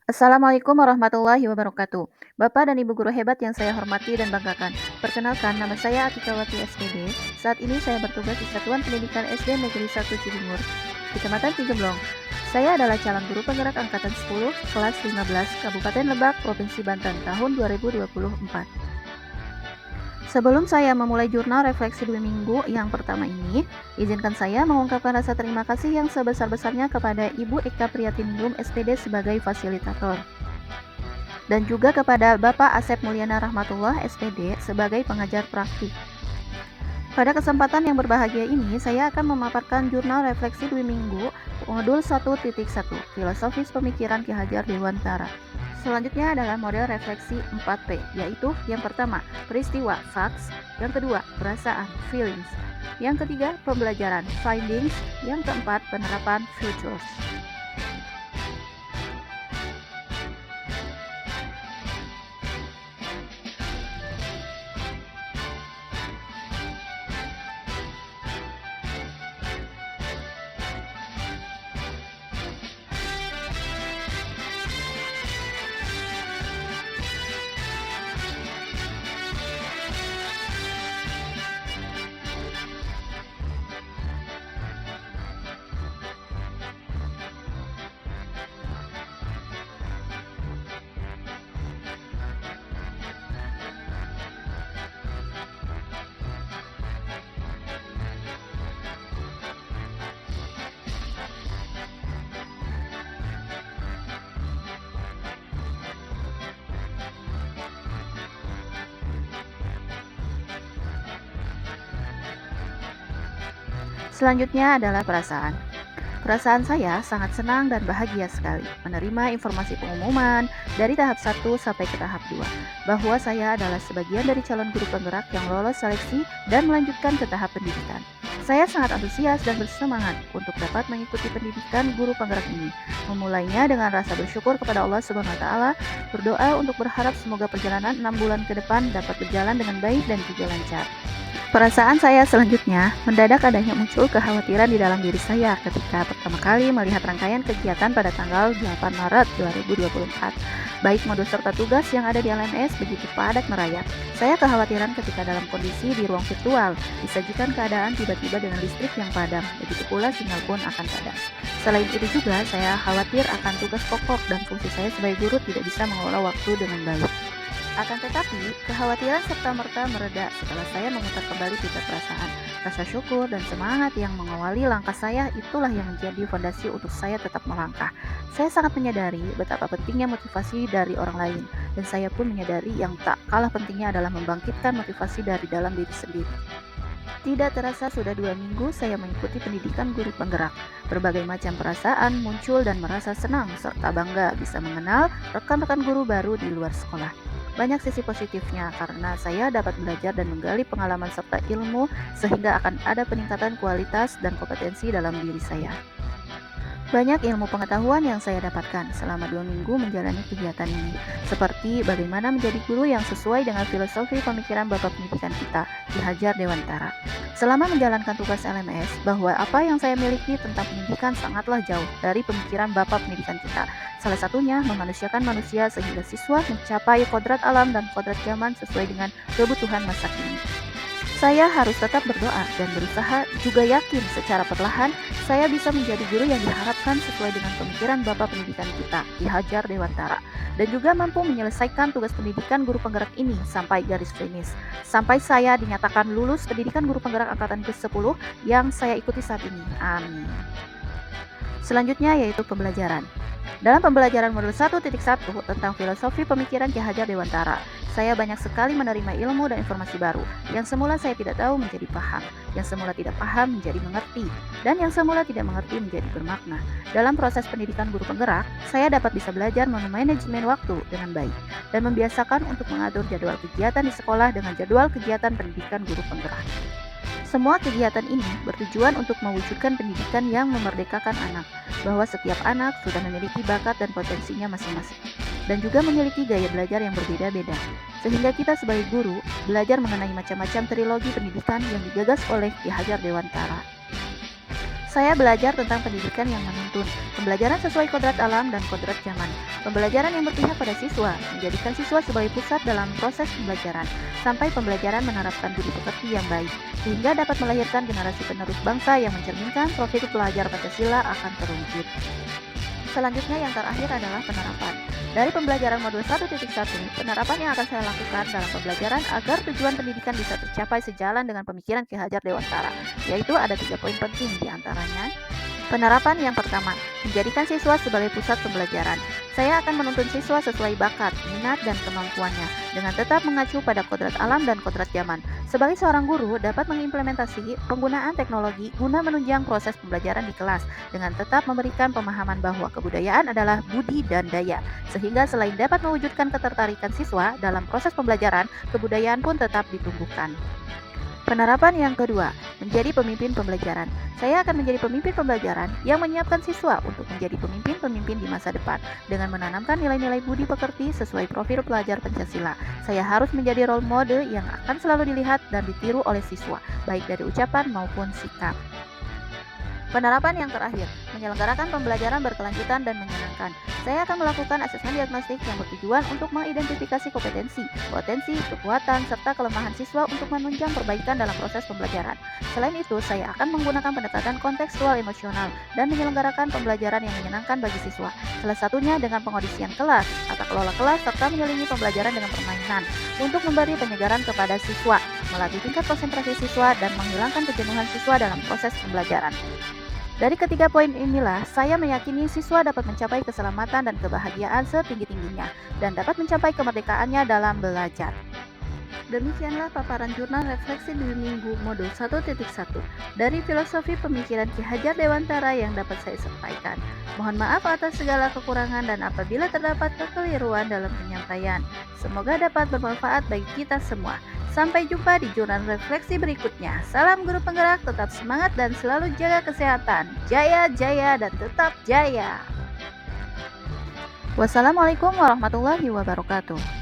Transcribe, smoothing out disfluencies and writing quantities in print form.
Assalamualaikum warahmatullahi wabarakatuh. Bapak dan Ibu guru hebat yang saya hormati dan banggakan. Perkenalkan, nama saya Atikawati SPD. Saat ini saya bertugas di Satuan Pendidikan SD Negeri 1 Cibingur, Kecamatan Cigemblong. Saya adalah calon guru penggerak angkatan 10, kelas 15, Kabupaten Lebak, Provinsi Banten, tahun 2024. Sebelum saya memulai jurnal refleksi 2 minggu yang pertama ini, izinkan saya mengungkapkan rasa terima kasih yang sebesar-besarnya kepada Ibu Eka Priyatiningrum SPD sebagai fasilitator, dan juga kepada Bapak Asep Mulyana Rahmatullah SPD sebagai pengajar praktik. Pada kesempatan yang berbahagia ini, saya akan memaparkan jurnal refleksi 2 minggu modul 1.1, Filosofis Pemikiran Ki Hajar Dewantara. Selanjutnya adalah model refleksi 4P, yaitu yang pertama, peristiwa, facts, yang kedua, perasaan, feelings, yang ketiga, pembelajaran, findings, yang keempat, penerapan, futures. Selanjutnya adalah perasaan. Perasaan saya sangat senang dan bahagia sekali menerima informasi pengumuman dari tahap 1 sampai ke tahap 2 bahwa saya adalah sebagian dari calon guru penggerak yang lolos seleksi dan melanjutkan ke tahap pendidikan. Saya sangat antusias dan bersemangat untuk dapat mengikuti pendidikan guru penggerak ini. Memulainya dengan rasa bersyukur kepada Allah Subhanahu wa taala, berdoa untuk berharap semoga perjalanan 6 bulan ke depan dapat berjalan dengan baik dan juga lancar. Perasaan saya selanjutnya, mendadak adanya muncul kekhawatiran di dalam diri saya ketika pertama kali melihat rangkaian kegiatan pada tanggal 8 Maret 2024. Baik modul serta tugas yang ada di LMS begitu padat merayap. Saya kekhawatiran ketika dalam kondisi di ruang virtual, disajikan keadaan tiba-tiba dengan listrik yang padam, begitu pula sinyal pun akan padam. Selain itu juga, saya khawatir akan tugas pokok dan fungsi saya sebagai guru tidak bisa mengelola waktu dengan baik. Akan tetapi, kekhawatiran serta-merta mereda setelah saya memutar kembali tiga perasaan. Rasa syukur dan semangat yang mengawali langkah saya itulah yang menjadi fondasi untuk saya tetap melangkah. Saya sangat menyadari betapa pentingnya motivasi dari orang lain, dan saya pun menyadari yang tak kalah pentingnya adalah membangkitkan motivasi dari dalam diri sendiri. Tidak terasa sudah 2 minggu saya mengikuti pendidikan guru penggerak. Berbagai macam perasaan muncul dan merasa senang serta bangga bisa mengenal rekan-rekan guru baru di luar sekolah. Banyak sisi positifnya karena saya dapat belajar dan menggali pengalaman serta ilmu sehingga akan ada peningkatan kualitas dan kompetensi dalam diri saya. Banyak ilmu pengetahuan yang saya dapatkan selama 2 minggu menjalani kegiatan ini, seperti bagaimana menjadi guru yang sesuai dengan filosofi pemikiran Bapak Pendidikan kita, Ki Hajar Dewantara. Selama menjalankan tugas LMS, bahwa apa yang saya miliki tentang pendidikan sangatlah jauh dari pemikiran Bapak Pendidikan kita. Salah satunya, memanusiakan manusia sehingga siswa mencapai kodrat alam dan kodrat zaman sesuai dengan kebutuhan masa kini. Saya harus tetap berdoa dan berusaha, juga yakin secara perlahan saya bisa menjadi guru yang diharapkan sesuai dengan pemikiran Bapak Pendidikan kita, Ki Hajar Dewantara, dan juga mampu menyelesaikan tugas pendidikan guru penggerak ini sampai garis finish, sampai saya dinyatakan lulus pendidikan guru penggerak angkatan ke-10 yang saya ikuti saat ini. Amin. Selanjutnya yaitu pembelajaran. Dalam pembelajaran modul 1.1 tentang filosofi pemikiran Ki Hajar Dewantara, saya banyak sekali menerima ilmu dan informasi baru. Yang semula saya tidak tahu menjadi paham, yang semula tidak paham menjadi mengerti, dan yang semula tidak mengerti menjadi bermakna. Dalam proses pendidikan guru penggerak, saya dapat bisa belajar memanajemen waktu dengan baik, dan membiasakan untuk mengatur jadwal kegiatan di sekolah dengan jadwal kegiatan pendidikan guru penggerak. Semua kegiatan ini bertujuan untuk mewujudkan pendidikan yang memerdekakan anak, bahwa setiap anak sudah memiliki bakat dan potensinya masing-masing, dan juga memiliki gaya belajar yang berbeda-beda, sehingga kita sebagai guru belajar mengenai macam-macam trilogi pendidikan yang digagas oleh Ki Hajar Dewantara. Saya belajar tentang pendidikan yang menuntun, pembelajaran sesuai kodrat alam dan kodrat zaman, pembelajaran yang berpihak pada siswa, menjadikan siswa sebagai pusat dalam proses pembelajaran, sampai pembelajaran menerapkan budi pekerti yang baik, sehingga dapat melahirkan generasi penerus bangsa yang mencerminkan profil pelajar Pancasila akan terwujud. Selanjutnya yang terakhir adalah penerapan. Dari pembelajaran modul 1.1, penerapan yang akan saya lakukan dalam pembelajaran agar tujuan pendidikan bisa tercapai sejalan dengan pemikiran Ki Hajar Dewantara, yaitu ada 3 poin penting diantaranya. Penerapan yang pertama, menjadikan siswa sebagai pusat pembelajaran. Saya akan menuntun siswa sesuai bakat, minat, dan kemampuannya, dengan tetap mengacu pada kodrat alam dan kodrat zaman. Sebagai seorang guru, dapat mengimplementasi penggunaan teknologi guna menunjang proses pembelajaran di kelas, dengan tetap memberikan pemahaman bahwa kebudayaan adalah budi dan daya, sehingga selain dapat mewujudkan ketertarikan siswa dalam proses pembelajaran, kebudayaan pun tetap ditumbuhkan. Penerapan yang kedua, menjadi pemimpin pembelajaran. Saya akan menjadi pemimpin pembelajaran yang menyiapkan siswa untuk menjadi pemimpin-pemimpin di masa depan dengan menanamkan nilai-nilai budi pekerti sesuai profil pelajar Pancasila. Saya harus menjadi role model yang akan selalu dilihat dan ditiru oleh siswa, baik dari ucapan maupun sikap. Penerapan yang terakhir, menyelenggarakan pembelajaran berkelanjutan dan menyenangkan. Saya akan melakukan asesmen diagnostik yang bertujuan untuk mengidentifikasi kompetensi, potensi, kekuatan, serta kelemahan siswa untuk menunjang perbaikan dalam proses pembelajaran. Selain itu, saya akan menggunakan pendekatan kontekstual emosional dan menyelenggarakan pembelajaran yang menyenangkan bagi siswa. Salah satunya dengan pengaudisian kelas, tata kelola kelas, serta menyelingi pembelajaran dengan permainan untuk memberi penyegaran kepada siswa, melatih tingkat konsentrasi siswa, dan menghilangkan kejenuhan siswa dalam proses pembelajaran. Dari ketiga poin inilah, saya meyakini siswa dapat mencapai keselamatan dan kebahagiaan setinggi-tingginya dan dapat mencapai kemerdekaannya dalam belajar. Demikianlah paparan jurnal refleksi di minggu modul 1.1 dari filosofi pemikiran Ki Hajar Dewantara yang dapat saya sampaikan. Mohon maaf atas segala kekurangan dan apabila terdapat kekeliruan dalam penyampaian. Semoga dapat bermanfaat bagi kita semua. Sampai jumpa di jurnal refleksi berikutnya. Salam guru penggerak, tetap semangat dan selalu jaga kesehatan. Jaya, jaya, dan tetap jaya. Wassalamualaikum warahmatullahi wabarakatuh.